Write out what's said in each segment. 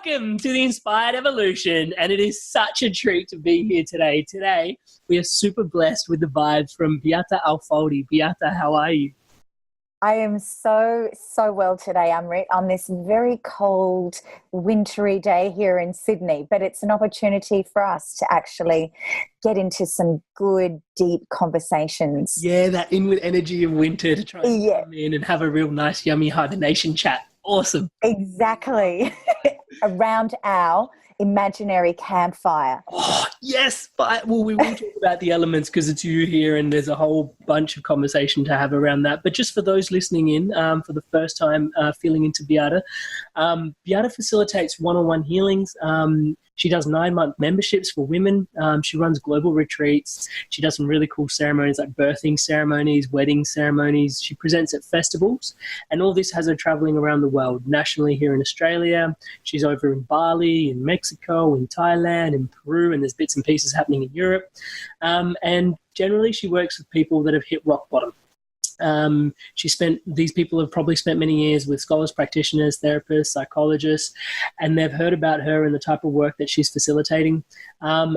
Welcome to the Inspired Evolution, and it is such a treat to be here today. Today, we are super blessed with the vibes from Beata Alfoldi. Beata, how are you? I am so well today, Amrit, on this very cold, wintry day here in Sydney. But it's an opportunity for us to actually get into some good, deep conversations. Yeah, that inward energy of winter to try and come in and have a real nice, yummy hibernation chat. Awesome. Exactly. Around our imaginary campfire. Oh, yes. Well, we will talk about the elements because it's you here and there's a whole bunch of conversation to have around that. But just for those listening in for the first time feeling into Beata, Beata facilitates one-on-one healings. She does 9-month memberships for women. She runs global retreats. She does some really cool ceremonies like birthing ceremonies, wedding ceremonies. She presents at festivals. And all this has her traveling around the world, nationally here in Australia. She's over in Bali, in Mexico, in Thailand, in Peru, and there's bits and pieces happening in Europe. And generally she works with people that have hit rock bottom. These people have probably spent many years with scholars, practitioners, therapists, psychologists, and they've heard about her and the type of work that she's facilitating.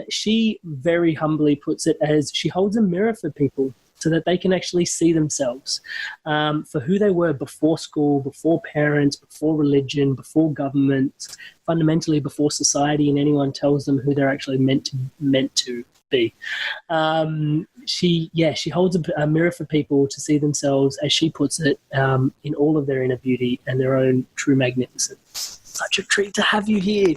She very humbly puts it as she holds a mirror for people so that they can actually see themselves for who they were before school, before parents, before religion, before government, fundamentally before society and anyone tells them who they're actually meant to be. She holds a mirror for people to see themselves, as she puts it, in all of their inner beauty and their own true magnificence. Such a treat to have you here.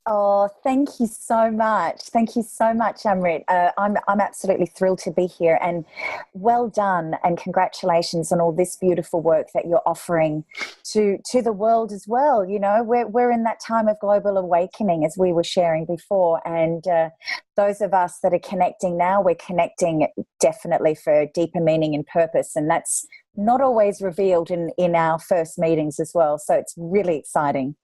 Oh, thank you so much. Thank you so much, Amrit. I'm absolutely thrilled to be here, and well done and congratulations on all this beautiful work that you're offering to the world as well. You know, we're in that time of global awakening, as we were sharing before, and those of us that are connecting now, we're connecting definitely for deeper meaning and purpose, and that's not always revealed in our first meetings as well. So it's really exciting.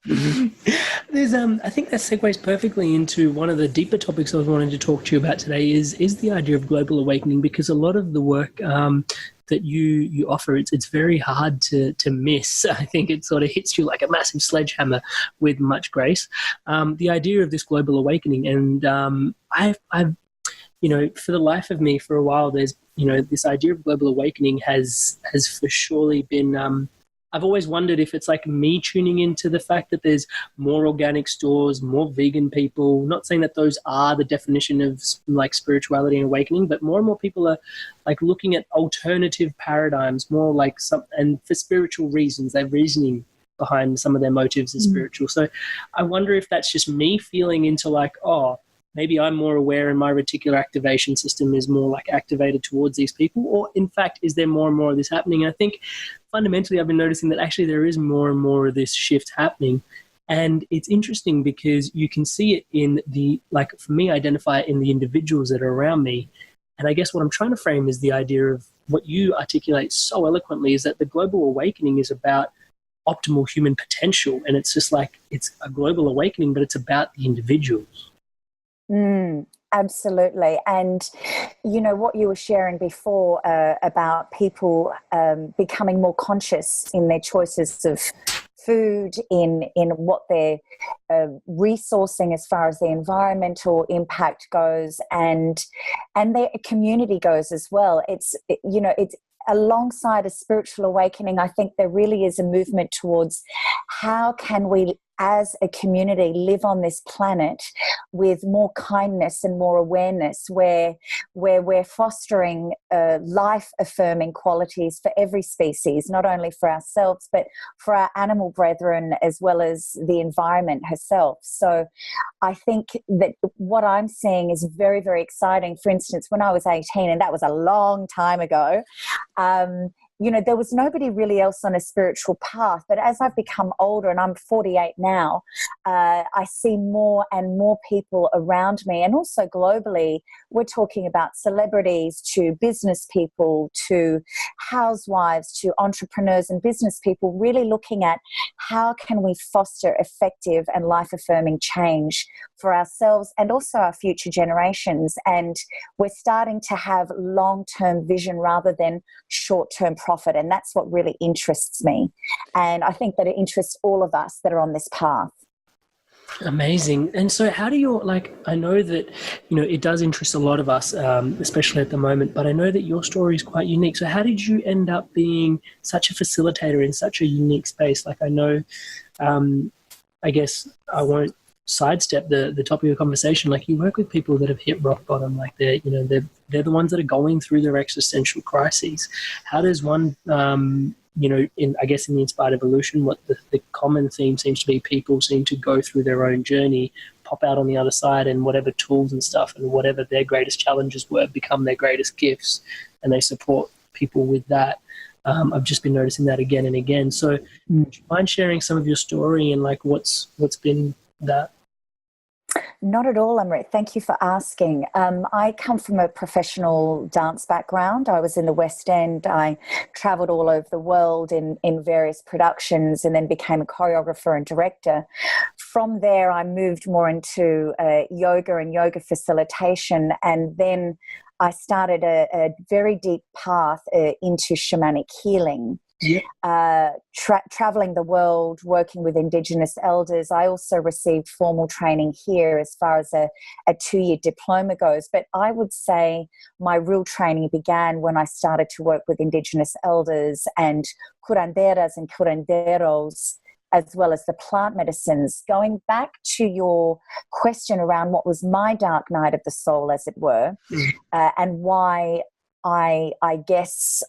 There's I think that segues perfectly into one of the deeper topics I was wanting to talk to you about today is the idea of global awakening, because a lot of the work that you offer, it's very hard to miss. I think it sort of hits you like a massive sledgehammer with much grace. The idea of this global awakening, and I've for the life of me, for a while, there's this idea of global awakening has for surely been. I've always wondered if it's like me tuning into the fact that there's more organic stores, more vegan people. Not saying that those are the definition of like spirituality and awakening, but more and more people are like looking at alternative paradigms, more like and for spiritual reasons. They're reasoning behind some of their motives as spiritual. So I wonder if that's just me feeling into like, maybe I'm more aware and my reticular activation system is more like activated towards these people, or in fact, is there more and more of this happening? And I think fundamentally I've been noticing that actually there is more and more of this shift happening. And it's interesting because you can see it in for me, identify it in the individuals that are around me. And I guess what I'm trying to frame is the idea of what you articulate so eloquently is that the global awakening is about optimal human potential. And it's just like, it's a global awakening, but it's about the individuals. Absolutely. And, what you were sharing before about people becoming more conscious in their choices of food, in what they're resourcing as far as the environmental impact goes and their community goes as well. It's alongside a spiritual awakening. I think there really is a movement towards how can we as a community live on this planet with more kindness and more awareness, where we're fostering life-affirming qualities for every species, not only for ourselves, but for our animal brethren as well as the environment herself. So I think that what I'm seeing is very, very exciting. For instance, when I was 18, and that was a long time ago, there was nobody really else on a spiritual path. But as I've become older, and I'm 48 now, I see more and more people around me. And also globally, we're talking about celebrities to business people to housewives to entrepreneurs and business people, really looking at how can we foster effective and life-affirming change for ourselves and also our future generations. And we're starting to have long-term vision rather than short-term profit. And that's what really interests me. And I think that it interests all of us that are on this path. Amazing. And so how do you, like, I know that, it does interest a lot of us, especially at the moment, but I know that your story is quite unique. So how did you end up being such a facilitator in such a unique space? Like, I know, I guess I won't sidestep the topic of conversation. Like, you work with people that have hit rock bottom, like they're the ones that are going through their existential crises. How does one, in the inspired evolution, what the common theme seems to be, people seem to go through their own journey, pop out on the other side, and whatever tools and stuff and whatever their greatest challenges were become their greatest gifts, and they support people with that. I've just been noticing that again and again. So would you mind sharing some of your story and like what's been that? Not at all, Amrit. Thank you for asking. I come from a professional dance background. I was in the West End. I travelled all over the world in various productions and then became a choreographer and director. From there, I moved more into yoga and yoga facilitation, and then I started a very deep path into shamanic healing. Yeah. Traveling the world, working with Indigenous elders. I also received formal training here as far as a 2-year diploma goes. But I would say my real training began when I started to work with Indigenous elders and curanderas and curanderos, as well as the plant medicines. Going back to your question around what was my dark night of the soul, as it were, and why I guess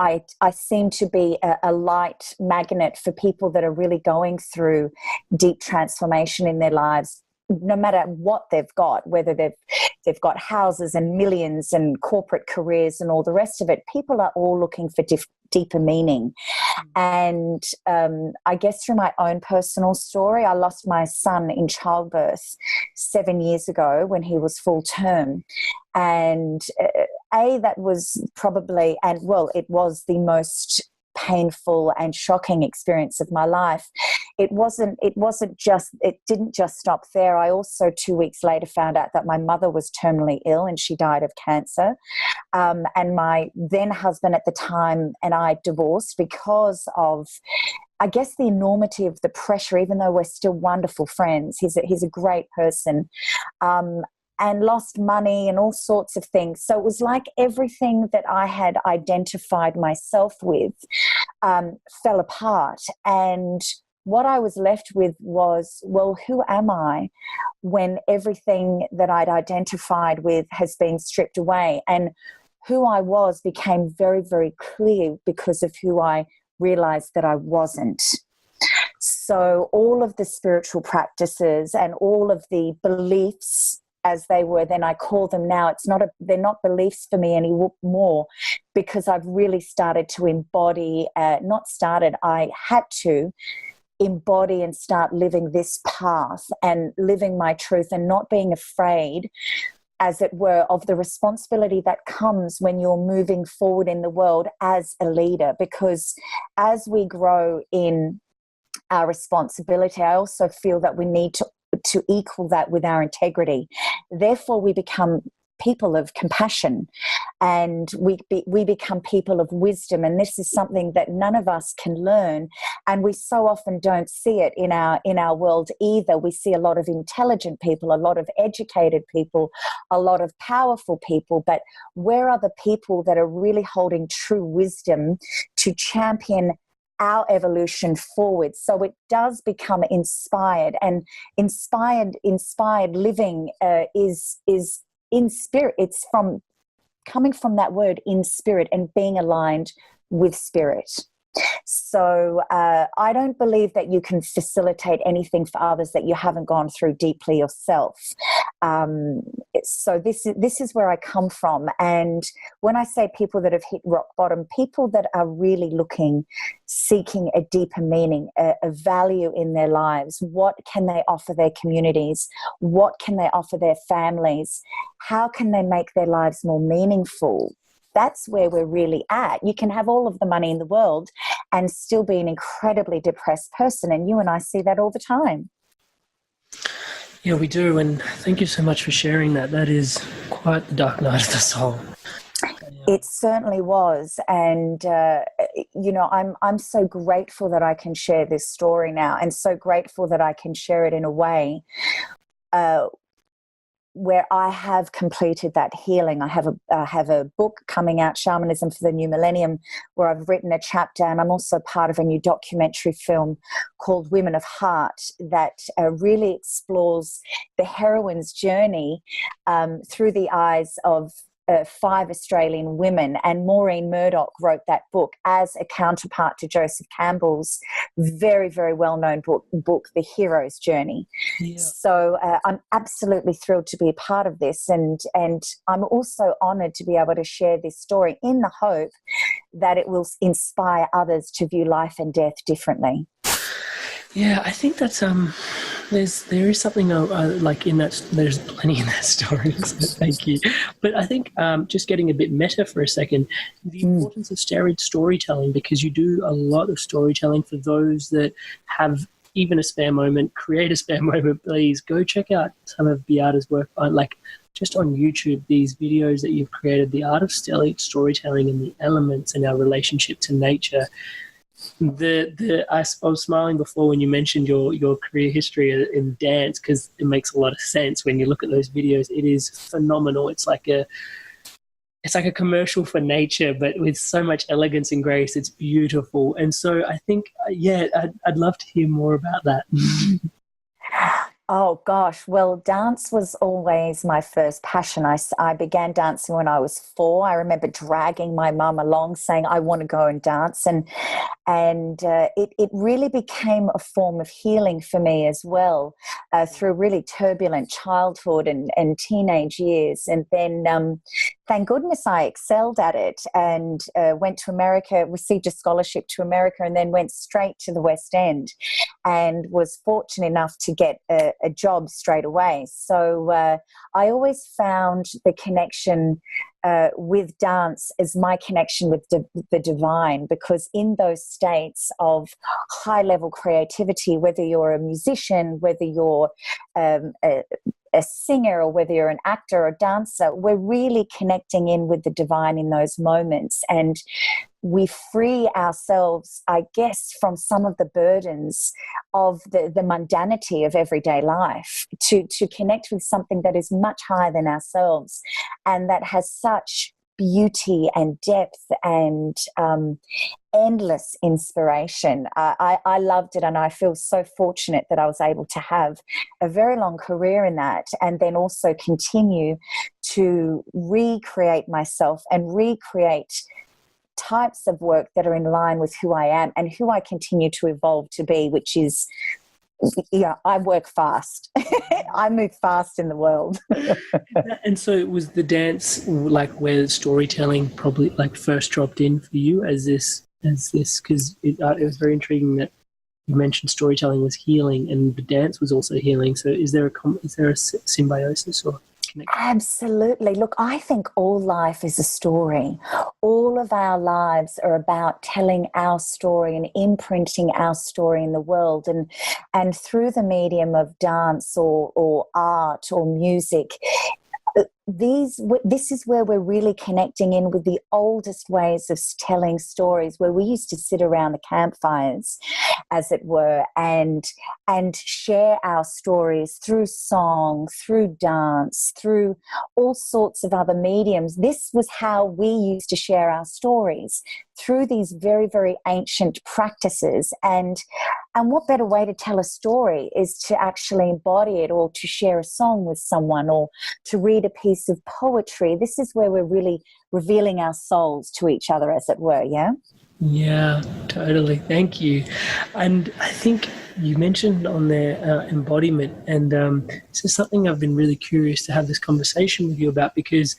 I seem to be a light magnet for people that are really going through deep transformation in their lives, no matter what they've got, whether they've got houses and millions and corporate careers and all the rest of it. People are all looking for deeper meaning. And I guess through my own personal story, I lost my son in childbirth 7 years ago when he was full term. And that was probably, it was the most painful and shocking experience of my life. It didn't just stop there. I also 2 weeks later found out that my mother was terminally ill and she died of cancer. And my then husband at the time and I divorced because of, I guess, the enormity of the pressure, even though we're still wonderful friends. He's a great person. And lost money and all sorts of things. So it was like everything that I had identified myself with fell apart. And what I was left with was, well, who am I when everything that I'd identified with has been stripped away? And who I was became very, very clear because of who I realized that I wasn't. So all of the spiritual practices and all of the beliefs, as they were then, I call them now, they're not beliefs for me anymore, because I've really started to embody, I had to embody and start living this path and living my truth and not being afraid, as it were, of the responsibility that comes when you're moving forward in the world as a leader. Because as we grow in our responsibility, I also feel that we need to equal that with our integrity. Therefore, we become people of compassion and we become people of wisdom. And this is something that none of us can learn. And we so often don't see it in our world either. We see a lot of intelligent people, a lot of educated people, a lot of powerful people. But where are the people that are really holding true wisdom to champion our evolution forward? So it does become inspired, and inspired living is in spirit. It's coming from that word, in spirit, and being aligned with spirit. So I don't believe that you can facilitate anything for others that you haven't gone through deeply yourself. So this is where I come from. And when I say people that have hit rock bottom, people that are really seeking a deeper meaning, a value in their lives. What can they offer their communities? What can they offer their families? How can they make their lives more meaningful? That's where we're really at. You can have all of the money in the world and still be an incredibly depressed person. And you and I see that all the time. Yeah, we do. And thank you so much for sharing that. That is quite the dark night of the soul. It certainly was, and I'm so grateful that I can share this story now, and so grateful that I can share it in a way where I have completed that healing. I have a book coming out, Shamanism for the New Millennium, where I've written a chapter, and I'm also part of a new documentary film called Women of Heart that really explores the heroine's journey through the eyes of 5 Australian women, and Maureen Murdoch wrote that book as a counterpart to Joseph Campbell's very, very well-known book The Hero's Journey. Yeah. So I'm absolutely thrilled to be a part of this, and I'm also honoured to be able to share this story in the hope that it will inspire others to view life and death differently. Yeah, I think that's there is something like in that. There's plenty in that story. So thank you. But I think just getting a bit meta for a second, the importance of storytelling, because you do a lot of storytelling for those that have even a spare moment. Create a spare moment, please. Go check out some of Beata's work on just on YouTube. These videos that you've created, the art of storytelling and the elements and our relationship to nature. I was smiling before when you mentioned your career history in dance, because it makes a lot of sense when you look at those videos. It is phenomenal. It's like a commercial for nature, but with so much elegance and grace. It's beautiful. And so I think, I'd love to hear more about that. Oh, gosh. Well, dance was always my first passion. I began dancing when I was 4. I remember dragging my mum along saying, I want to go and dance. And it really became a form of healing for me as well, through really turbulent childhood and teenage years. And then thank goodness I excelled at it, and went to America, received a scholarship to America, and then went straight to the West End, and was fortunate enough to get a job straight away. So I always found the connection with dance as my connection with the divine, because in those states of high-level creativity, whether you're a musician, whether you're a singer, or whether you're an actor or dancer, we're really connecting in with the divine in those moments, and we free ourselves, I guess, from some of the burdens of the mundanity of everyday life to connect with something that is much higher than ourselves, and that has such beauty and depth and endless inspiration. I loved it, and I feel so fortunate that I was able to have a very long career in that, and then also continue to recreate myself and recreate types of work that are in line with who I am and who I continue to evolve to be, which is, I work fast. I move fast in the world. And so was the dance where storytelling probably first dropped in for you as this, because it was very intriguing that you mentioned storytelling was healing and the dance was also healing. So is there a symbiosis or connection? Absolutely. Look, I think all life is a story. All of our lives are about telling our story and imprinting our story in the world. And through the medium of dance or art or music, this is where we're really connecting in with the oldest ways of telling stories, where we used to sit around the campfires, as it were, and share our stories through song, through dance, through all sorts of other mediums. This was how we used to share our stories, through these very, very ancient practices. And what better way to tell a story is to actually embody it, or to share a song with someone, or to read a piece of poetry. This is where we're really revealing our souls to each other, as it were, yeah? Yeah, totally. Thank you. And I think you mentioned on there embodiment, and this is something I've been really curious to have this conversation with you about, because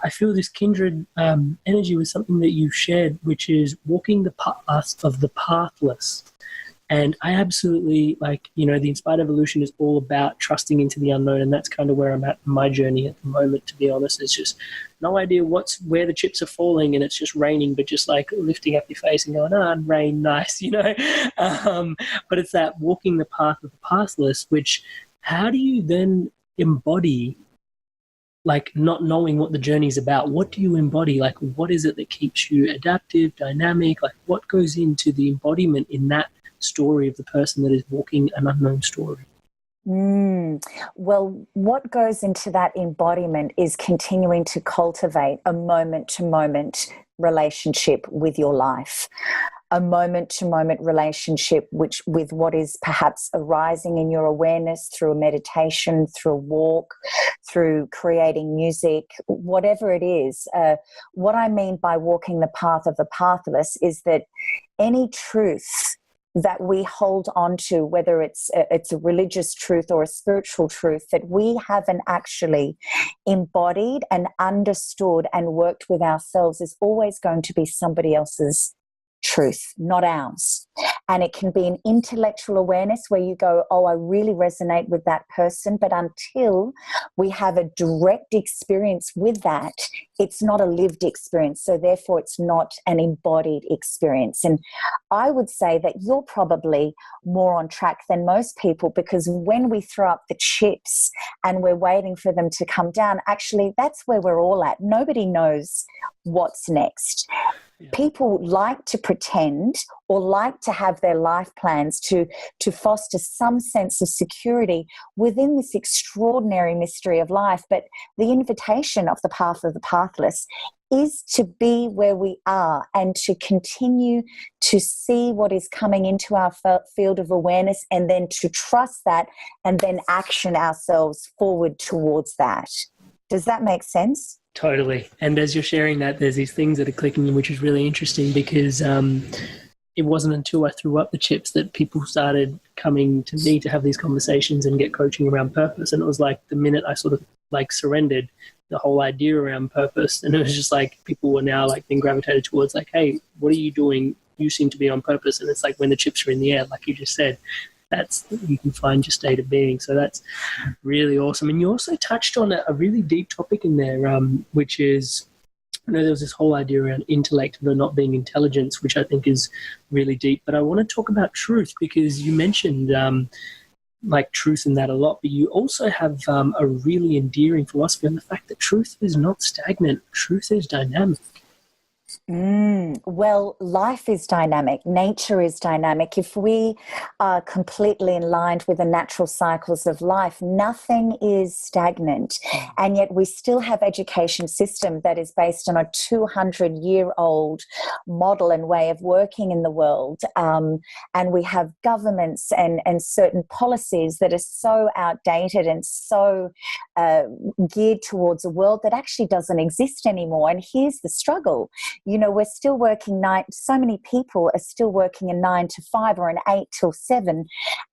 I feel this kindred energy with something that you've shared, which is walking the path of the pathless. And I absolutely the inspired evolution is all about trusting into the unknown. And that's kind of where I'm at in my journey at the moment, to be honest. It's just no idea where the chips are falling, and it's just raining, but just lifting up your face and going, rain, nice, but it's that walking the path of the pathless, which how do you then embody like not knowing what the journey is about. What do you embody? Like, what is it that keeps you adaptive, dynamic? Like, what goes into the embodiment in that story of the person that is walking an unknown story? Well, what goes into that embodiment is continuing to cultivate a moment-to-moment relationship with your life, a moment-to-moment relationship with what is perhaps arising in your awareness through a meditation, through a walk, through creating music, whatever it is. What I mean by walking the path of the pathless is that any truth that we hold on to, whether it's a religious truth or a spiritual truth, that we haven't actually embodied and understood and worked with ourselves, is always going to be somebody else's truth, not ours. And it can be an intellectual awareness where you go, oh, I really resonate with that person. But until we have a direct experience with that, it's not a lived experience. So therefore, it's not an embodied experience. And I would say that you're probably more on track than most people, because when we throw up the chips and we're waiting for them to come down, actually, that's where we're all at. Nobody knows what's next. Yeah. People like to pretend or like to have their life plans to foster some sense of security within this extraordinary mystery of life. But the invitation of the path of the pathless is to be where we are and to continue to see what is coming into our field of awareness, and then to trust that and then action ourselves forward towards that. Does that make sense? Totally. And as you're sharing that, there's these things that are clicking in, which is really interesting, because it wasn't until I threw up the chips that people started coming to me to have these conversations and get coaching around purpose. And it was like the minute I sort of like surrendered the whole idea around purpose, and it was just like people were now like being gravitated towards like, hey, what are you doing? You seem to be on purpose. And it's like when the chips are in the air, like you just said, that's, you can find your state of being. So that's really awesome. And you also touched on a really deep topic in there, which is, I know there was this whole idea around intellect but not being intelligence, which I think is really deep. But I want to talk about truth, because you mentioned like truth in that a lot, but you also have a really endearing philosophy on the fact that truth is not stagnant. Truth is dynamic. Well, life is dynamic. Nature is dynamic. If we are completely in line with the natural cycles of life, nothing is stagnant. And yet we still have education system that is based on a 200-year-old model and way of working in the world. And we have governments and certain policies that are so outdated and so geared towards a world that actually doesn't exist anymore. And here's the struggle. You know, we're still working so many people are still working a 9 to 5 or an 8 till 7.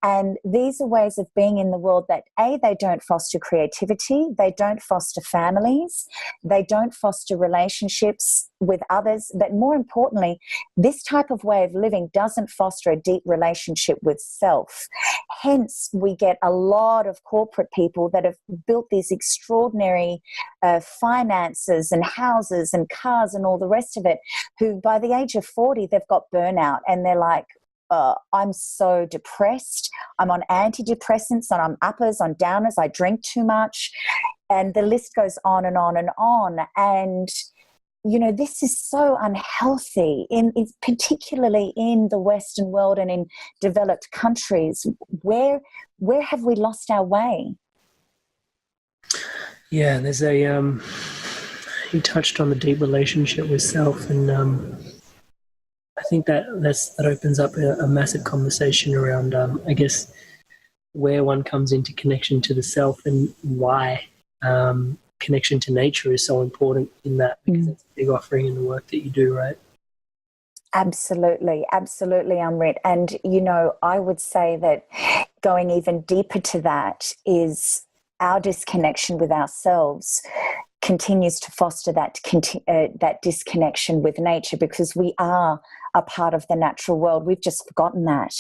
And these are ways of being in the world that, A, they don't foster creativity, they don't foster families, they don't foster relationships with others, but more importantly, this type of way of living doesn't foster a deep relationship with self. Hence, we get a lot of corporate people that have built these extraordinary finances and houses and cars and all the rest of it, who by the age of 40, they've got burnout and they're like, I'm so depressed, I'm on antidepressants, and I'm uppers, on downers, I drink too much. And the list goes on and on and on. And you know, this is so unhealthy, particularly in the Western world and in developed countries. Where have we lost our way? Yeah, there's you touched on the deep relationship with self, and I think that opens up a massive conversation around, I guess, where one comes into connection to the self and why connection to nature is so important in that, because it's a big offering in the work that you do, right? Absolutely, Amrit. And, you know, I would say that going even deeper to that is our disconnection with ourselves continues to foster that disconnection with nature, because we are a part of the natural world. We've just forgotten that.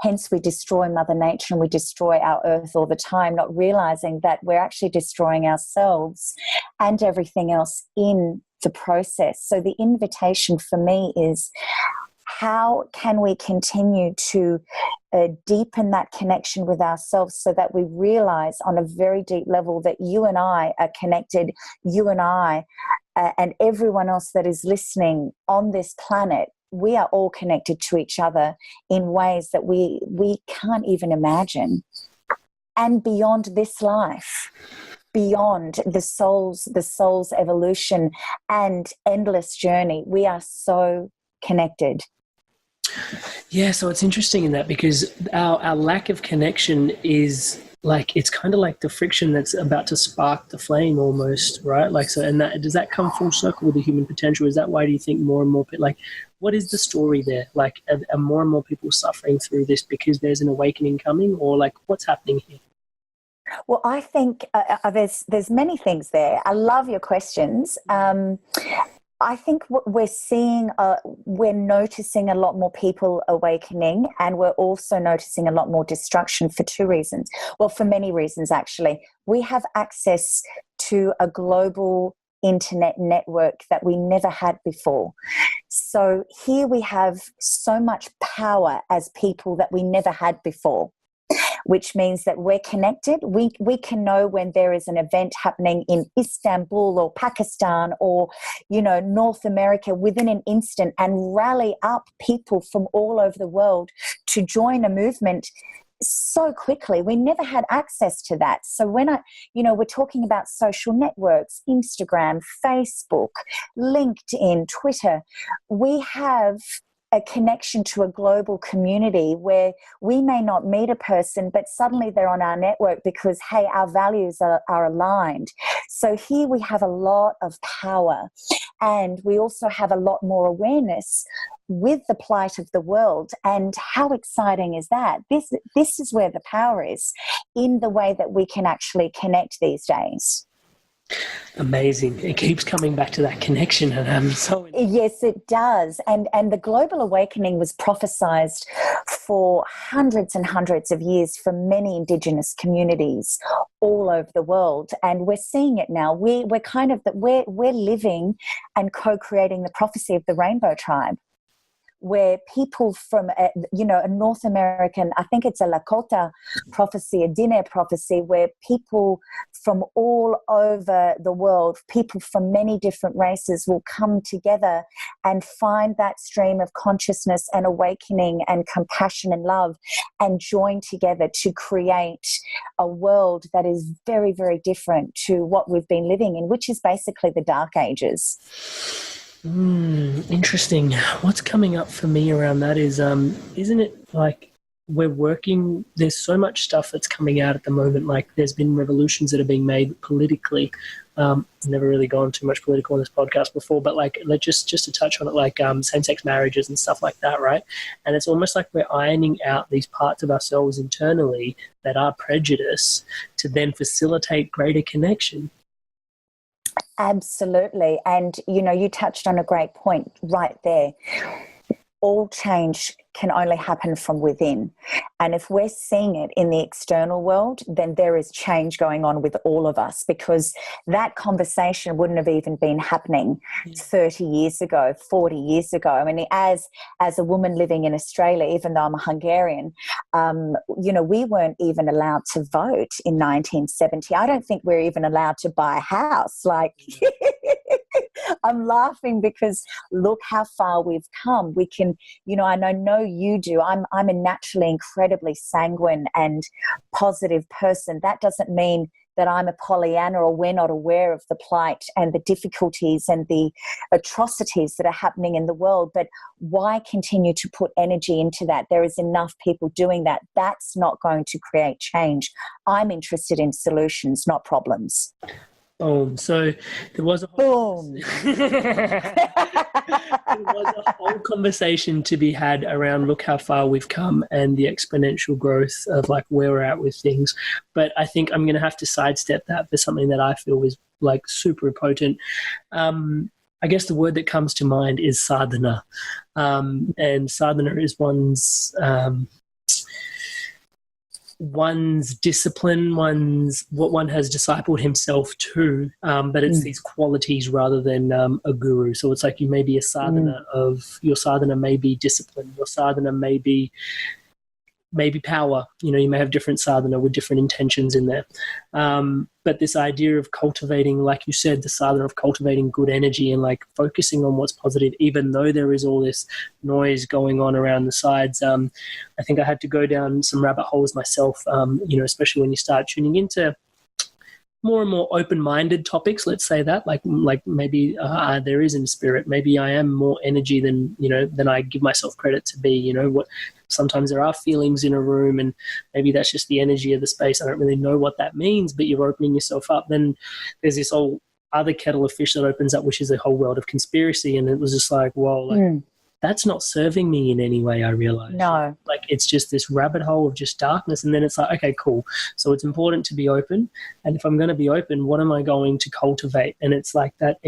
Hence, we destroy Mother Nature and we destroy our earth all the time, not realizing that we're actually destroying ourselves and everything else in the process. So the invitation for me is, how can we continue to deepen that connection with ourselves so that we realize on a very deep level that you and I are connected, you and I and everyone else that is listening on this planet, we are all connected to each other in ways that we can't even imagine. And beyond this life, beyond the soul's evolution and endless journey, we are so connected. Yeah, so it's interesting in that because our lack of connection is like, it's kind of like the friction that's about to spark the flame almost, right? Like, so, and that, does that come full circle with the human potential? Is that why do you think more and more, like, what is the story there? Like, are more and more people suffering through this because there's an awakening coming, or like, what's happening here? Well, I think there's many things there. I love your questions. I think what we're seeing, we're noticing a lot more people awakening, and we're also noticing a lot more destruction for two reasons. Well, for many reasons, actually. We have access to a global internet network that we never had before. So here we have so much power as people that we never had before, which means that we're connected. We can know when there is an event happening in Istanbul or Pakistan or, North America within an instant and rally up people from all over the world to join a movement so quickly. We never had access to that. So when we're talking about social networks, Instagram, Facebook, LinkedIn, Twitter, we have a connection to a global community where we may not meet a person, but suddenly they're on our network because, hey, our values are aligned. So here we have a lot of power, and we also have a lot more awareness with the plight of the world. And how exciting is that? This is where the power is, in the way that we can actually connect these days. Amazing. It keeps coming back to that connection, and I'm so yes, it does. And the global awakening was prophesized for hundreds and hundreds of years from many Indigenous communities all over the world, and we're seeing it now. We're living and co-creating the prophecy of the Rainbow Tribe, where people from, a North American, I think it's a Lakota prophecy, a Diné prophecy, where people from all over the world, people from many different races will come together and find that stream of consciousness and awakening and compassion and love and join together to create a world that is very, very different to what we've been living in, which is basically the Dark Ages. Interesting. What's coming up for me around that is, isn't it like we're working, there's so much stuff that's coming out at the moment, like there's been revolutions that are being made politically. Never really gone too much political on this podcast before, but like, just to touch on it, like same-sex marriages and stuff like that, right? And it's almost like we're ironing out these parts of ourselves internally that are prejudice to then facilitate greater connection. Absolutely. And, you touched on a great point right there. All change can only happen from within. And if we're seeing it in the external world, then there is change going on with all of us, because that conversation wouldn't have even been happening 30 years ago, 40 years ago. I mean, as a woman living in Australia, even though I'm a Hungarian, we weren't even allowed to vote in 1970. I don't think we're even allowed to buy a house. Like, I'm laughing because look how far we've come. We can, I know you do. I'm a naturally incredibly sanguine and positive person. That doesn't mean that I'm a Pollyanna or we're not aware of the plight and the difficulties and the atrocities that are happening in the world. But why continue to put energy into that? There is enough people doing that. That's not going to create change. I'm interested in solutions, not problems. So there was a whole conversation to be had around look how far we've come and the exponential growth of like where we're at with things. But I think I'm going to have to sidestep that for something that I feel is like super potent. I guess the word that comes to mind is sadhana. And sadhana is one's one's discipline, what one has discipled himself to, but it's these qualities rather than a guru. So it's like you may be a sadhana your sadhana may be discipline, your sadhana may be power. You know, you may have different sadhana with different intentions in there. But this idea of cultivating, like you said, the sadhana of cultivating good energy and like focusing on what's positive, even though there is all this noise going on around the sides. I think I had to go down some rabbit holes myself, you know, especially when you start tuning into more and more open-minded topics, let's say that, like maybe there is in spirit, maybe I am more energy than I give myself credit to be. You know, what sometimes there are feelings in a room and maybe that's just the energy of the space. I don't really know what that means, but you're opening yourself up. Then there's this whole other kettle of fish that opens up, which is the whole world of conspiracy. And it was just like, well, like, that's not serving me in any way, I realized. No. Like, it's just this rabbit hole of just darkness. And then it's like, okay, cool. So it's important to be open. And if I'm going to be open, what am I going to cultivate? And it's like that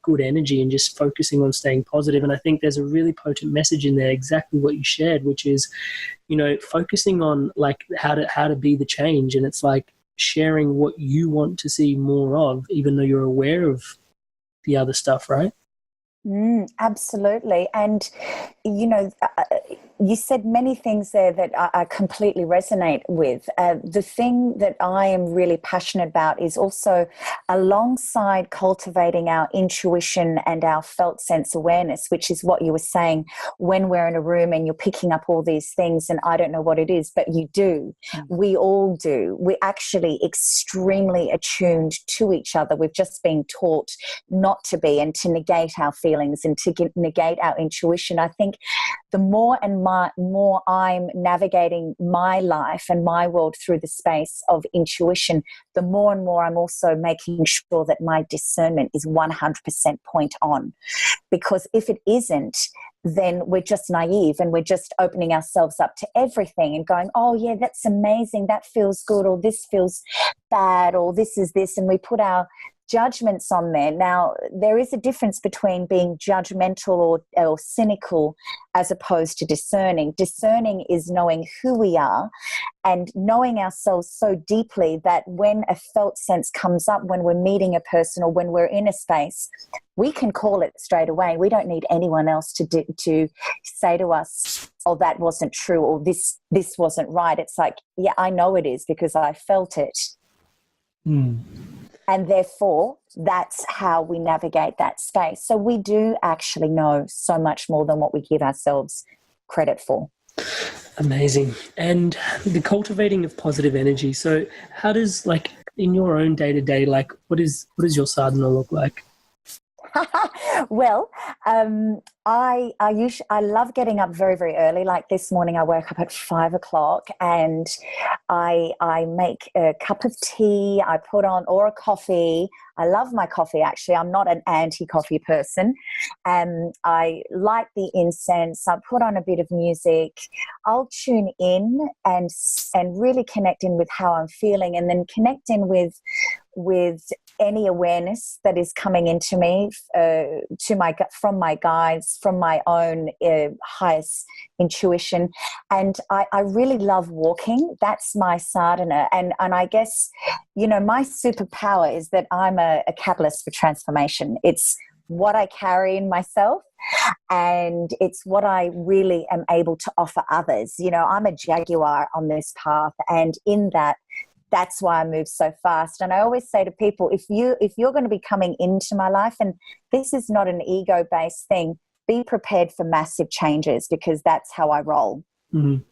good energy and just focusing on staying positive. And I think there's a really potent message in there, exactly what you shared, which is, you know, focusing on like how to be the change. And it's like sharing what you want to see more of, even though you're aware of the other stuff, right? Absolutely. And, you know, you said many things there that I completely resonate with. The thing that I am really passionate about is also alongside cultivating our intuition and our felt sense awareness, which is what you were saying, when we're in a room and you're picking up all these things and I don't know what it is, but you do. We all do. We're actually extremely attuned to each other. We've just been taught not to be and to negate our feelings and to negate our intuition. I think the more and more I'm navigating my life and my world through the space of intuition, the more and more I'm also making sure that my discernment is 100% point on. Because if it isn't, then we're just naive and we're just opening ourselves up to everything and going, oh yeah, that's amazing, that feels good, or this feels bad, or this is this, and we put our judgments on there. Now, there is a difference between being judgmental or cynical as opposed to discerning. Discerning is knowing who we are and knowing ourselves so deeply that when a felt sense comes up, when we're meeting a person or when we're in a space, we can call it straight away. We don't need anyone else to say to us, oh, that wasn't true, or this wasn't right. It's like, yeah, I know it is because I felt it. And therefore, that's how we navigate that space. So we do actually know so much more than what we give ourselves credit for. Amazing. And the cultivating of positive energy. So how does, like, in your own day-to-day, like, what does your sadhana look like? Well, I love getting up very, very early. Like this morning, I woke up at 5 o'clock and I make a cup of tea. I put on, or a coffee. I love my coffee, actually. I'm not an anti-coffee person. I light the incense. I put on a bit of music. I'll tune in and really connect in with how I'm feeling, and then connect in with any awareness that is coming into me from my guides, from my own highest intuition. And I really love walking. That's my sadhana. And I guess, you know, my superpower is that I'm a catalyst for transformation. It's what I carry in myself, and it's what I really am able to offer others. You know, I'm a jaguar on this path, and in that's why I move so fast. And I always say to people, if you're going to be coming into my life, and this is not an ego-based thing, be prepared for massive changes, because that's how I roll. Mm-hmm.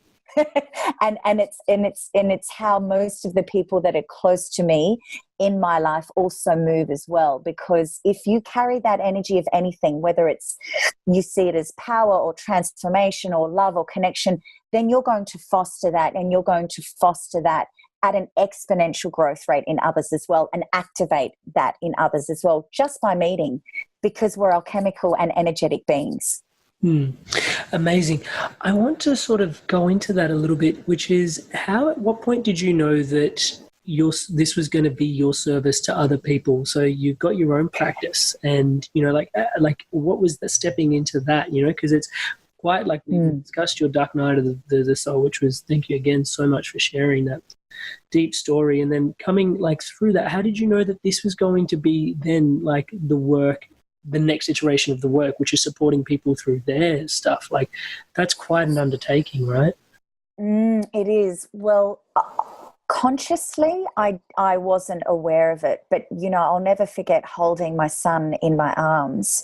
and it's how most of the people that are close to me in my life also move as well. Because if you carry that energy of anything, whether it's you see it as power or transformation or love or connection, then you're going to foster that, and you're going to foster that at an exponential growth rate in others as well, and activate that in others as well, just by meeting, because we're alchemical and energetic beings. Amazing. I want to sort of go into that a little bit, which is at what point did you know that this was going to be your service to other people? So you've got your own practice, and, you know, like what was the stepping into that, you know, because it's quite like we discussed your dark night of the soul, which was, thank you again so much for sharing that deep story. And then coming like through that, how did you know that this was going to be then like the work, the next iteration of the work, which is supporting people through their stuff? Like that's quite an undertaking, right? It is. Well, consciously, I wasn't aware of it, but I'll never forget holding my son in my arms,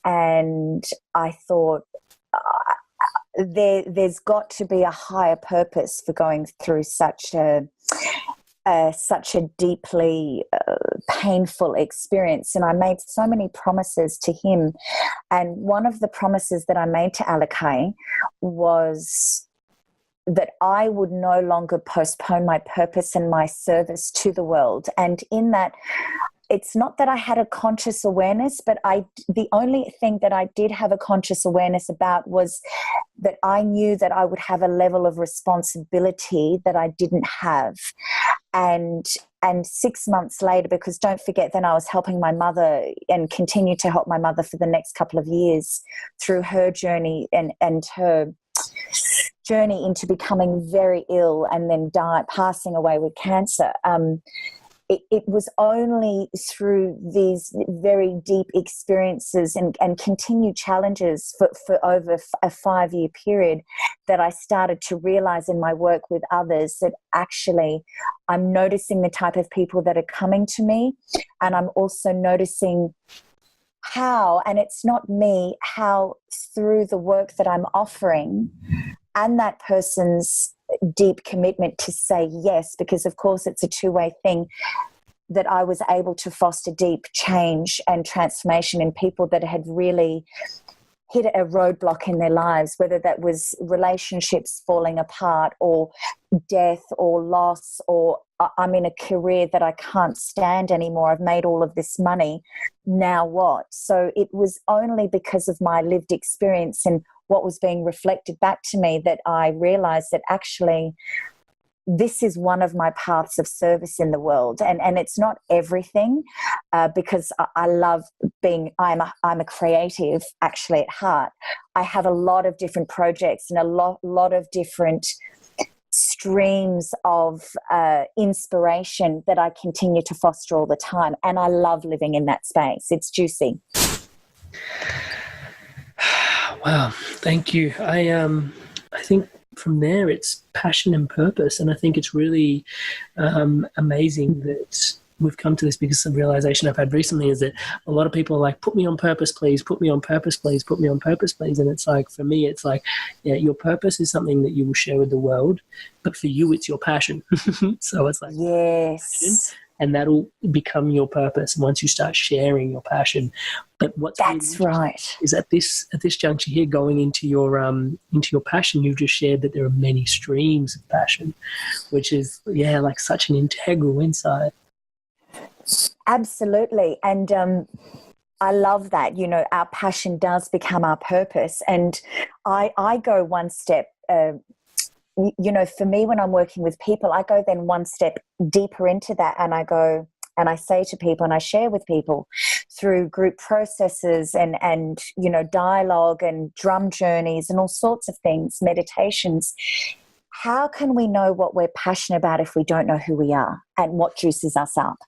and I thought, there's got to be a higher purpose for going through such a deeply painful experience. And I made so many promises to him, and one of the promises that I made to Alakai was that I would no longer postpone my purpose and my service to the world. And in that, it's not that I had a conscious awareness, but the only thing that I did have a conscious awareness about was that I knew that I would have a level of responsibility that I didn't have. And 6 months later, because don't forget, then I was helping my mother and continued to help my mother for the next couple of years through her journey and her journey into becoming very ill and then passing away with cancer. It was only through these very deep experiences and continued challenges for over a 5-year period that I started to realize in my work with others that actually I'm noticing the type of people that are coming to me, and I'm also noticing how, and it's not me, how through the work that I'm offering and that person's deep commitment to say yes, because of course it's a two-way thing, that I was able to foster deep change and transformation in people that had really hit a roadblock in their lives, whether that was relationships falling apart or death or loss, or I'm in a career that I can't stand anymore. I've made all of this money. Now what? So it was only because of my lived experience and what was being reflected back to me that I realized that actually this is one of my paths of service in the world. And it's not everything, because I love being, I'm a creative actually at heart. I have a lot of different projects and a lot of different streams of inspiration that I continue to foster all the time. And I love living in that space. It's juicy. Wow, thank you. I think from there it's passion and purpose, and I think it's really amazing that we've come to this, because some realization I've had recently is that a lot of people are like, put me on purpose, please, put me on purpose, please, put me on purpose, please. And it's like, for me, it's like, yeah, your purpose is something that you will share with the world, but for you, it's your passion. So it's like, yes. And that'll become your purpose once you start sharing your passion. But that's really right is at this juncture here, going into your passion, you've just shared that there are many streams of passion, which is like such an integral insight. Absolutely. And I love that, our passion does become our purpose. And I go one step, for me, when I'm working with people, I go then one step deeper into that, and I go and I say to people and I share with people through group processes and dialogue and drum journeys and all sorts of things, meditations. How can we know what we're passionate about if we don't know who we are and what juices us up?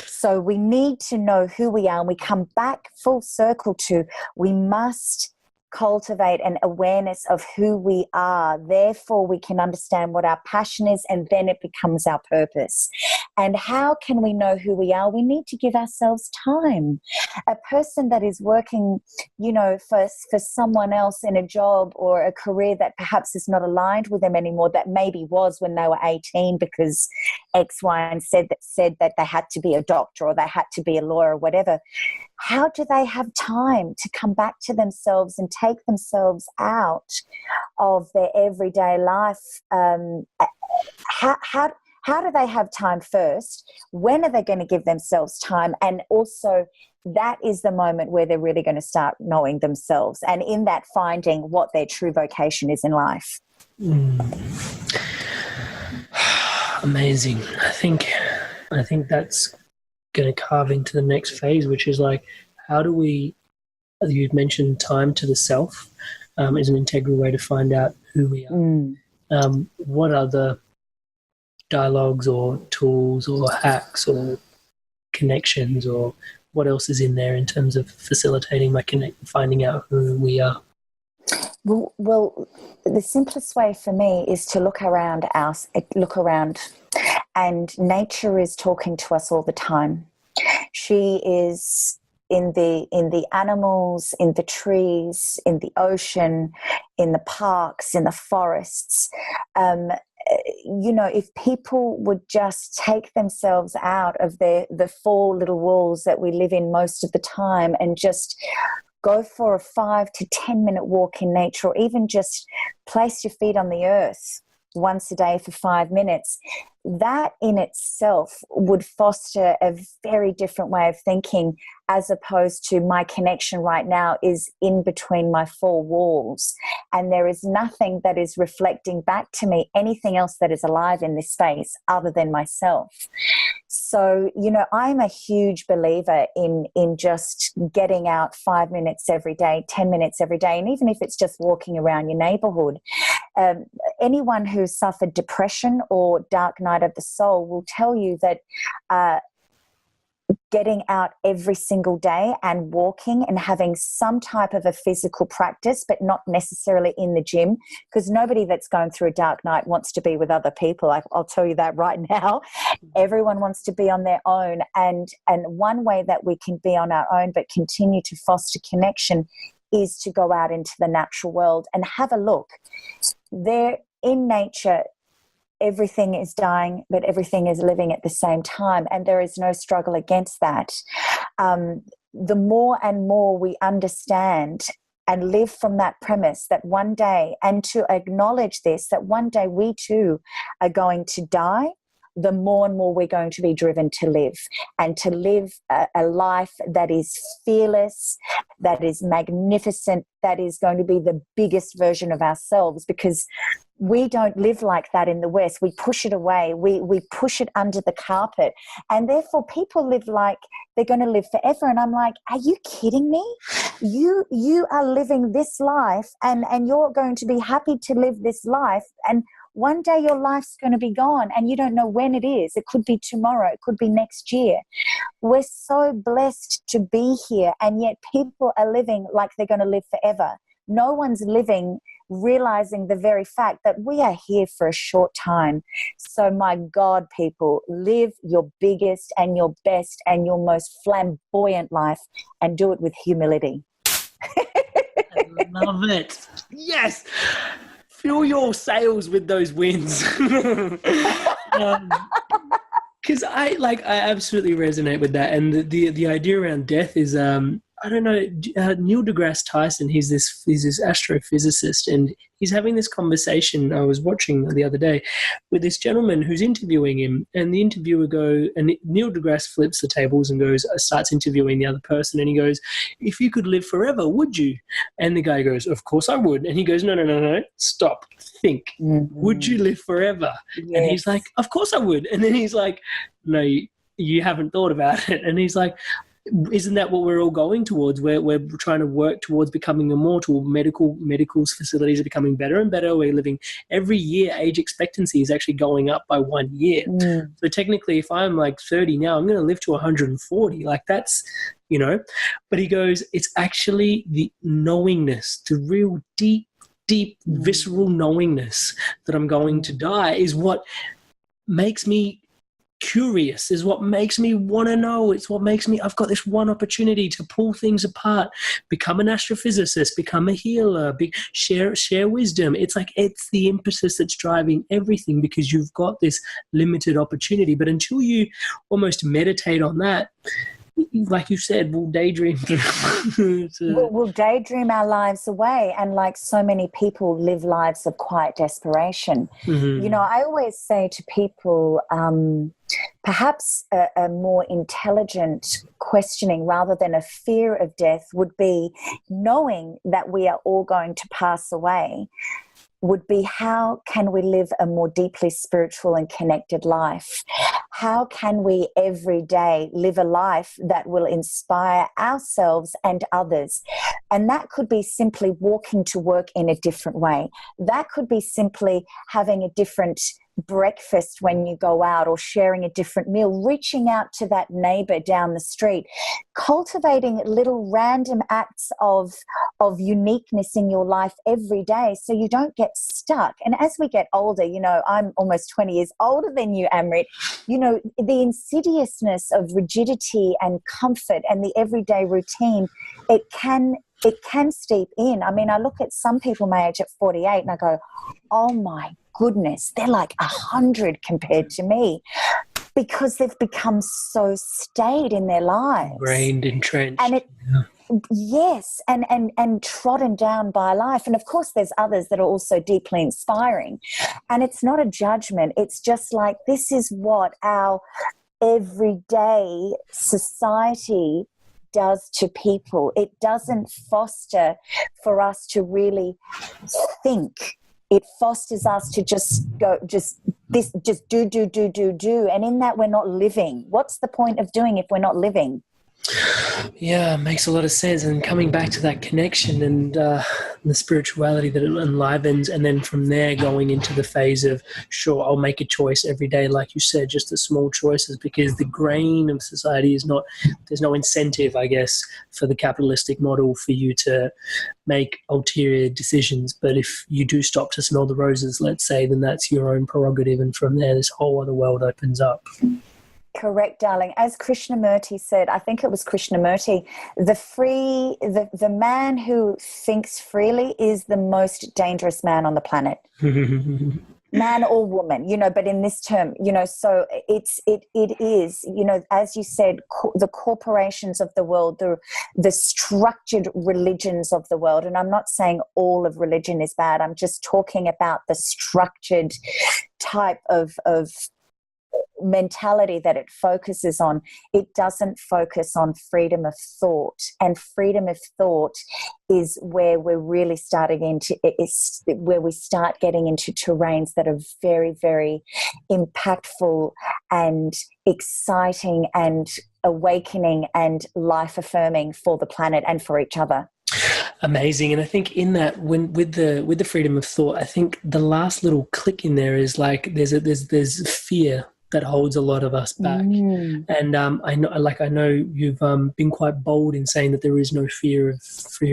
So we need to know who we are, and we come back full circle to we must cultivate an awareness of who we are. Therefore, we can understand what our passion is, and then it becomes our purpose. And how can we know who we are? We need to give ourselves time. A person that is working, for someone else in a job or a career that perhaps is not aligned with them anymore, that maybe was when they were 18 because X, Y, and Z said that they had to be a doctor or they had to be a lawyer or whatever. How do they have time to come back to themselves and take themselves out of their everyday life? How do they have time first? When are they going to give themselves time? And also, that is the moment where they're really going to start knowing themselves, and in that finding what their true vocation is in life. Amazing. I think that's going to carve into the next phase, which is like, how do we, you've mentioned time to the self, is an integral way to find out who we are. What other dialogues or tools or hacks or connections, or what else is in there in terms of facilitating finding out who we are? Well, the simplest way for me is to look around, and nature is talking to us all the time. She is in the animals, in the trees, in the ocean, in the parks, in the forests. If people would just take themselves out of the four little walls that we live in most of the time and just go for a 5 to 10 minute walk in nature, or even just place your feet on the earth once a day for 5 minutes, that in itself would foster a very different way of thinking, as opposed to my connection right now is in between my four walls, and there is nothing that is reflecting back to me anything else that is alive in this space other than myself. So, I'm a huge believer in just getting out 5 minutes every day, 10 minutes every day, and even if it's just walking around your neighborhood. Anyone who's suffered depression or dark night of the soul will tell you that getting out every single day and walking and having some type of a physical practice, but not necessarily in the gym, because nobody that's going through a dark night wants to be with other people. I'll tell you that right now. Everyone wants to be on their own. And one way that we can be on our own but continue to foster connection is to go out into the natural world and have a look. There in nature, everything is dying, but everything is living at the same time, and there is no struggle against that. The more and more we understand and live from that premise that one day, and to acknowledge this, that one day we too are going to die, the more and more we're going to be driven to live, and to live a life that is fearless, that is magnificent, that is going to be the biggest version of ourselves, because we don't live like that in the West. We push it away. We push it under the carpet. And therefore people live like they're going to live forever. And I'm like, are you kidding me? You are living this life and you're going to be happy to live this life. And one day your life's going to be gone and you don't know when it is. It could be tomorrow. It could be next year. We're so blessed to be here, and yet people are living like they're going to live forever. No one's living realizing the very fact that we are here for a short time. So my God, people, live your biggest and your best and your most flamboyant life, and do it with humility. I love it. Yes. Fill your sails with those wins. Because I absolutely resonate with that. And the idea around death is, I don't know, Neil deGrasse Tyson, he's this astrophysicist, and he's having this conversation I was watching the other day with this gentleman who's interviewing him, and the interviewer and Neil deGrasse flips the tables and starts interviewing the other person, and he goes, if you could live forever, would you? And the guy goes, of course I would. And he goes, no, stop, think. Mm-hmm. Would you live forever? Yes. And he's like, of course I would. And then he's like, no, you haven't thought about it. And he's like, isn't that what we're all going towards? We're trying to work towards becoming immortal. Medical facilities are becoming better and better. We're living every year. Age expectancy is actually going up by 1 year. Mm. So technically, if I'm like 30 now, I'm going to live to 140. Like that's, But he goes, it's actually the knowingness, the real deep, visceral knowingness that I'm going to die is what makes me curious, is what makes me want to know. It's what makes me, I've got this one opportunity to pull things apart, become an astrophysicist, become a healer, share wisdom. It's like, it's the impetus that's driving everything, because you've got this limited opportunity. But until you almost meditate on that, like you said, we'll daydream. We'll daydream our lives away, and like so many people live lives of quiet desperation. Mm-hmm. I always say to people, perhaps a more intelligent questioning rather than a fear of death would be, knowing that we are all going to pass away, would be, how can we live a more deeply spiritual and connected life? how can we every day live a life that will inspire ourselves and others? And that could be simply walking to work in a different way. That could be simply having a different breakfast when you go out, or sharing a different meal, reaching out to that neighbor down the street, cultivating little random acts of uniqueness in your life every day so you don't get stuck. And as we get older, you know, I'm almost 20 years older than you, Amrit, you know, the insidiousness of rigidity and comfort and the everyday routine, it can steep in. I mean, I look at some people my age at 48 and I go, oh my goodness, they're like 100 compared to me, because they've become so staid in their lives. Ingrained, entrenched. And yes, and trodden down by life. And of course, there's others that are also deeply inspiring. And it's not a judgment. It's just like, this is what our everyday society does to people. It doesn't foster for us to really think. It fosters us to just go, just do. And in that, we're not living. What's the point of doing if we're not living? Yeah, it makes a lot of sense. And coming back to that connection and the spirituality that it enlivens, and then from there going into the phase of, sure, I'll make a choice every day, like you said, just the small choices, because the grain of society is not, there's no incentive, I guess, for the capitalistic model for you to make ulterior decisions. But if you do stop to smell the roses, let's say, then that's your own prerogative. And from there, this whole other world opens up. Correct, darling. As Krishnamurti said, I think it was Krishnamurti, the man who thinks freely is the most dangerous man on the planet. Man or woman, you know, but in this term, you know, so it is, you know, as you said, the corporations of the world, the structured religions of the world. And I'm not saying all of religion is bad. I'm just talking about the structured type of mentality that it focuses on. It doesn't focus on freedom of thought, and freedom of thought is where we're really where we start getting into terrains that are very, very impactful and exciting and awakening and life affirming for the planet and for each other. Amazing. And I think in that, when with the freedom of thought, I think the last little click in there is like there's fear that holds a lot of us back. And I know you've been quite bold in saying that there is no fear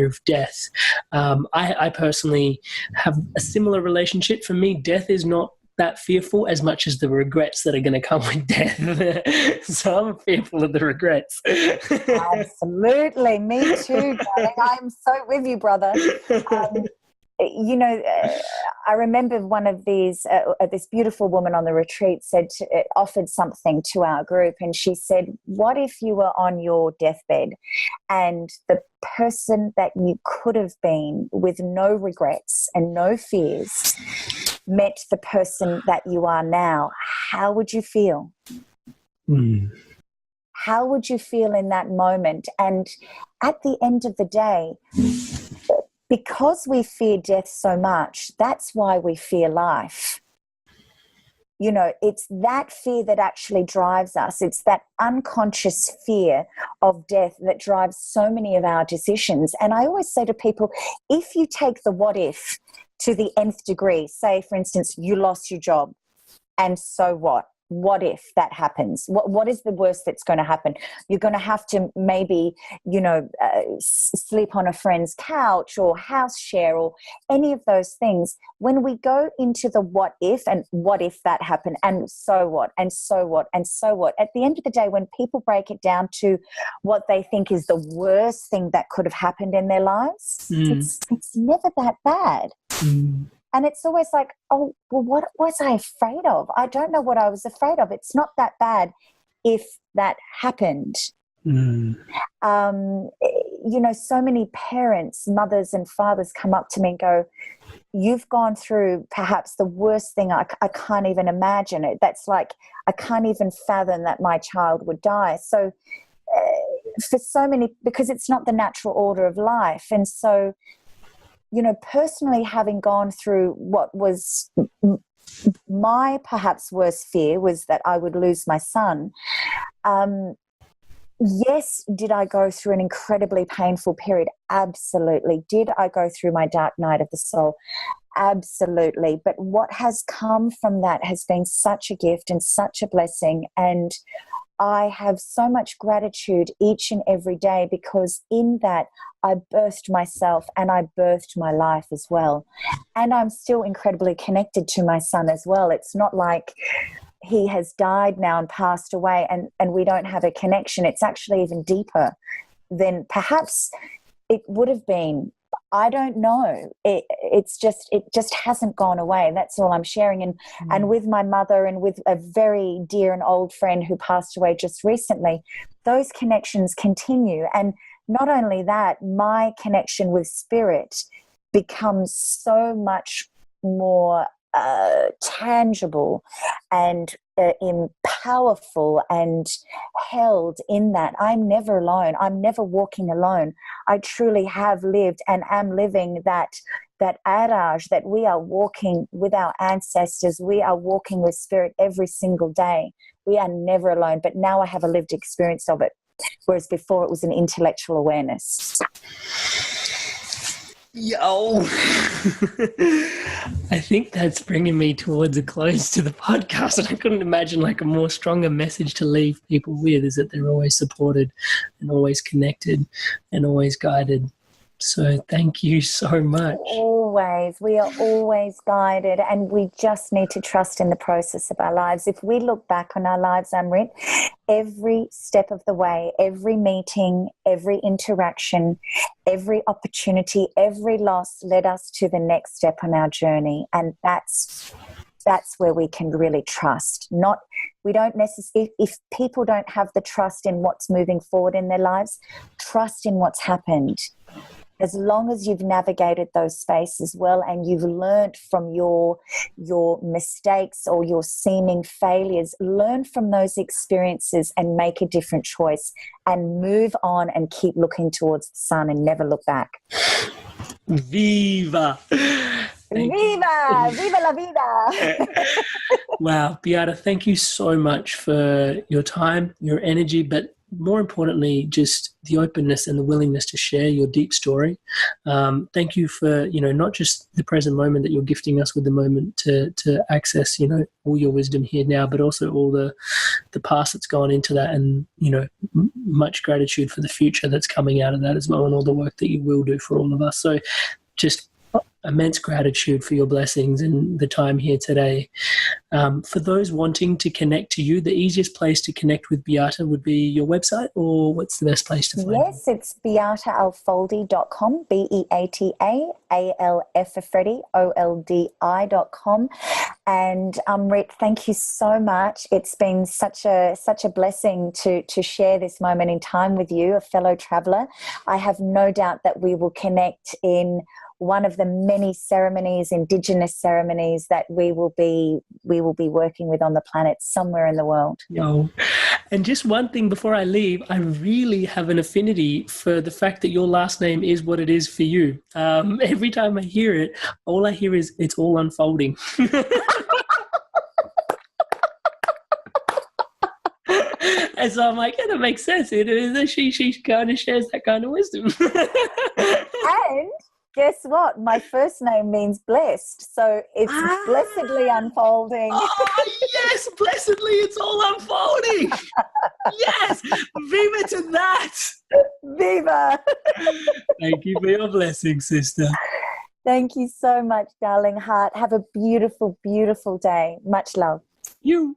of death. I personally have a similar relationship. For me, death is not that fearful as much as the regrets that are going to come with death. So I'm fearful of the regrets. Absolutely. Me too, darling. I'm so with you, brother. You know, I remember one of these, this beautiful woman on the retreat offered something to our group, and she said, what if you were on your deathbed and the person that you could have been with no regrets and no fears met the person that you are now? How would you feel? How would you feel in that moment? And at the end of the day, because we fear death so much, that's why we fear life. You know, it's that fear that actually drives us. It's that unconscious fear of death that drives so many of our decisions. And I always say to people, if you take the what if to the nth degree, say, for instance, you lost your job, and so what? What if that happens? What is the worst that's going to happen? You're going to have to maybe, you know, sleep on a friend's couch or house share or any of those things. When we go into the what if, and what if that happened, and so what, and so what, and so what, at the end of the day, when people break it down to what they think is the worst thing that could have happened in their lives, it's never that bad. And it's always like, oh, well, what was I afraid of? I don't know what I was afraid of. It's not that bad if that happened. You know, so many parents, mothers and fathers come up to me and go, you've gone through perhaps the worst thing I can't even imagine it. That's like, I can't even fathom that my child would die. So for so many, because it's not the natural order of life. And so, you know, personally having gone through what was my perhaps worst fear was that I would lose my son. Yes, did I go through an incredibly painful period? Absolutely. Did I go through my dark night of the soul? Absolutely. But what has come from that has been such a gift and such a blessing. And I have so much gratitude each and every day, because in that I birthed myself and I birthed my life as well. And I'm still incredibly connected to my son as well. It's not like he has died now and passed away and we don't have a connection. It's actually even deeper than perhaps it would have been. I don't know. It just hasn't gone away. That's all I'm sharing. And with my mother and with a very dear and old friend who passed away just recently, those connections continue. And not only that, my connection with spirit becomes so much more tangible and powerful and held in that. I'm never alone. I'm never walking alone. I truly have lived and am living that adage that we are walking with our ancestors. We are walking with spirit every single day. We are never alone. But now I have a lived experience of it, whereas before it was an intellectual awareness. Yo, I think that's bringing me towards a close to the podcast, and I couldn't imagine like a more stronger message to leave people with, is that they're always supported and always connected and always guided. So thank you so much. Always. We are always guided, and we just need to trust in the process of our lives. If we look back on our lives, Amrit, every step of the way, every meeting, every interaction, every opportunity, every loss led us to the next step on our journey. And that's where we can really trust. We don't necessarily, if people don't have the trust in what's moving forward in their lives, trust in what's happened. As long as you've navigated those spaces well and you've learned from your mistakes or your seeming failures, learn from those experiences and make a different choice and move on and keep looking towards the sun and never look back. Viva! Viva! Viva la vida! Wow, Beata, thank you so much for your time, your energy, but more importantly, just the openness and the willingness to share your deep story. Thank you for, not just the present moment that you're gifting us with the moment to access, all your wisdom here now, but also all the past that's gone into that, and, much gratitude for the future that's coming out of that as well, and all the work that you will do for all of us. So just immense gratitude for your blessings and the time here today. For those wanting to connect to you, the easiest place to connect with Beata would be your website, or what's the best place to find you? Yes, it's beataalfoldi.com, BeataAlf for Freddie, OLDI.com. And Amrit, thank you so much. It's been such a blessing to share this moment in time with you, a fellow traveller. I have no doubt that we will connect in one of the many ceremonies, Indigenous ceremonies, that we will be working with on the planet somewhere in the world. Yo. And just one thing before I leave, I really have an affinity for the fact that your last name is what it is for you. Every time I hear it, all I hear is it's all unfolding. And so I'm like, yeah, that makes sense. She kind of shares that kind of wisdom. And guess what? My first name means blessed. So it's blessedly unfolding. Oh, yes, blessedly, it's all unfolding. Yes, viva to that. Viva. Thank you for your blessing, sister. Thank you so much, darling heart. Have a beautiful, beautiful day. Much love. You.